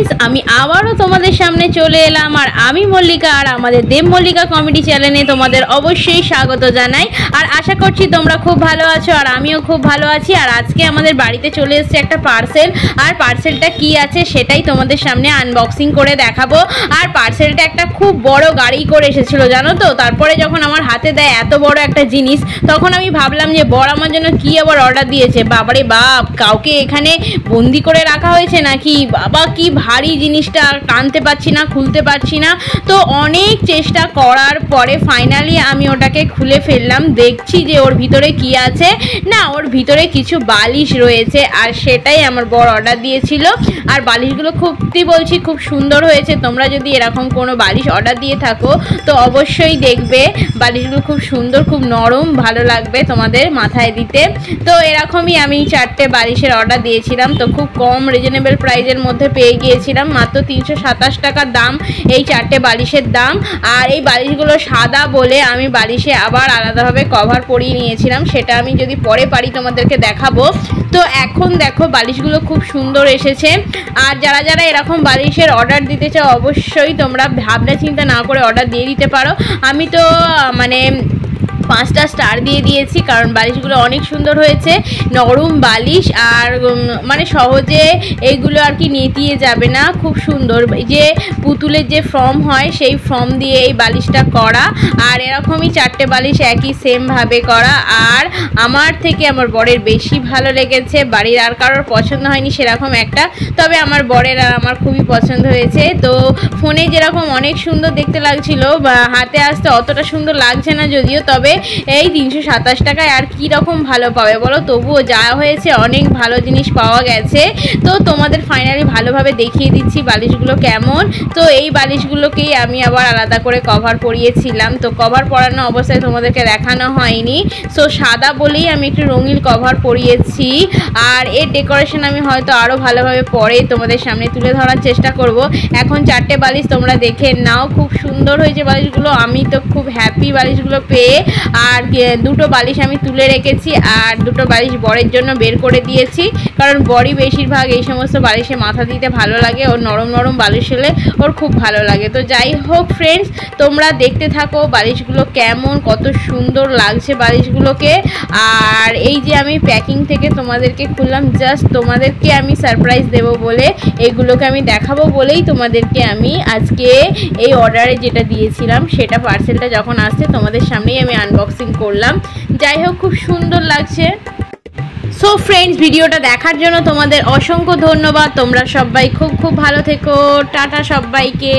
Friends, আমি আবারও তোমাদের সামনে চলে এলাম। আর আমি মল্লিকা, আর আমাদের দেব মল্লিকা কমেডি চ্যানেলে তোমাদের অবশ্যই স্বাগত জানাই। আর আশা করছি তোমরা খুব ভালো আছো, আর আমিও খুব ভালো আছি। আর আজকে আমাদের বাড়িতে চলে এসেছে একটা পার্সেল, আর পার্সেলটা কি আছে সেটাই তোমাদের সামনে আনবক্সিং করে দেখাবো। আর পার্সেলটা একটা খুব বড় গাড়ি করে এসেছিলো, জানো তো। তারপরে যখন আমার হাতে দেয় এত বড় একটা জিনিস, তখন আমি ভাবলাম যে বড় আমার জন্য কি আবার অর্ডার দিয়েছে। বাবারে বাপ, কাউকে এখানে বন্দি করে রাখা হয়েছে নাকি? বাবা কি ভারী জিনিসটা, টানতে পারছি না, খুলতে পারছি না। তো অনেক চেষ্টা করার পরে ফাইনালি আমি ওটাকে খুলে ফেললাম। দেখছি যে ওর ভিতরে কি আছে। না, ওর ভিতরে কিছু বালিশ রয়েছে, আর সেটাই আমার বড় অর্ডার দিয়েছিল। আর বালিশগুলো বলছি খুব সুন্দর হয়েছে। তোমরা যদি এরকম কোনো বালিশ অর্ডার দিয়ে থাকো তো অবশ্যই দেখবে বালিশগুলো খুব সুন্দর, খুব নরম, ভালো লাগবে তোমাদের মাথায় দিতে। তো এরকমই আমি 4টে বালিশের অর্ডার দিয়েছিলাম। তো খুব কম রিজনেবল প্রাইজের মধ্যে পেয়ে গিয়েছিলাম। মাত্র 327 টাকার দাম এই 4টে বালিশের দাম। আর এই বালিশগুলো সাদা বলে আমি বালিশে আবার আলাদাভাবে কভার পরিয়ে নিয়েছিলাম। সেটা আমি যদি পরে পারি তোমাদেরকে দেখাবো। তো এখন দেখো বালিশগুলো খুব সুন্দর এসেছে। আর যারা যারা এরকম বালিশের অর্ডার দিতে চাও অবশ্যই তোমরা ভাবনা চিন্তা না করে অর্ডার দিয়ে দিতে পারো। আমি তো 5টা স্টার দিয়ে দিয়েছি, কারণ বালিশগুলো অনেক সুন্দর হয়েছে, নরম বালিশ। আর সহজে এইগুলো আর কি নেতিয়ে যাবে না, খুব সুন্দর। যে পুতুলের যে ফর্ম হয় সেই ফর্ম দিয়ে এই বালিশটা করা। আর এরকমই 4টে বালিশ একই সেমভাবে করা। আর আমার থেকে আমার বরের বেশি ভালো লেগেছে। বাড়ির আর কারোর পছন্দ হয়নি সেরকম একটা, তবে আমার বরের আর আমার খুবই পছন্দ হয়েছে। তো ফোনে যেরকম অনেক সুন্দর দেখতে লাগছিল, বা হাতে আসতে অতটা সুন্দর লাগছে না যদিও, তবে এই 327 টাকায় আর কি রকম ভালো পাবে বলো। তবুও যা হয়েছে অনেক ভালো জিনিস পাওয়া গেছে। তো তোমাদের ফাইনালি ভালোভাবে দেখিয়ে দিচ্ছি বালিশগুলো কেমন। তো এই বালিশগুলোকেই আমি আবার আলাদা করে কভার পরিয়েছিলাম। তো কভার পরানো অবস্থায় তোমাদেরকে দেখানো হয়নি, সো সাদা বলেই আমি একটু রঙিন কভার পরিয়েছি। আর এর ডেকোরেশন আমি হয়তো আরও ভালোভাবে পরে তোমাদের সামনে তুলে ধরার চেষ্টা করব। এখন 4টে বালিশ তোমরা দেখে নাও, খুব সুন্দর হয়েছে বালিশগুলো। আমি তো খুব হ্যাপি বালিশগুলো পেয়ে। আর 2টো বালিশ আমি তুলে রেখেছি, আর 2টো বালিশ বরের জন্য বের করে দিয়েছি, কারণ বরই বেশিরভাগ এই সমস্ত বালিশে মাথা দিতে ভালো লাগে। ওর নরম নরম বালিশ হলে ওর খুব ভালো লাগে। তো যাই হোক ফ্রেন্ডস, তোমরা দেখতে থাকো বালিশগুলো কেমন, কত সুন্দর লাগছে বালিশগুলোকে। আর এই যে আমি প্যাকিং থেকে তোমাদেরকে খুললাম, জাস্ট তোমাদেরকে আমি সারপ্রাইজ দেব বলে, এগুলোকে আমি দেখাবো বলেই তোমাদেরকে আমি আজকে এই অর্ডারে যেটা দিয়েছিলাম সেটা পার্সেলটা যখন আসছে তোমাদের সামনেই আমি আনবক্সিং করলাম। যাই হোক, খুব সুন্দর লাগছে। সো ফ্রেন্ডস, ভিডিওটা দেখার জন্য তোমাদের অসংখ্য ধন্যবাদ। তোমরা সবাই খুব খুব ভালো থেকো। টাটা সবাইকে।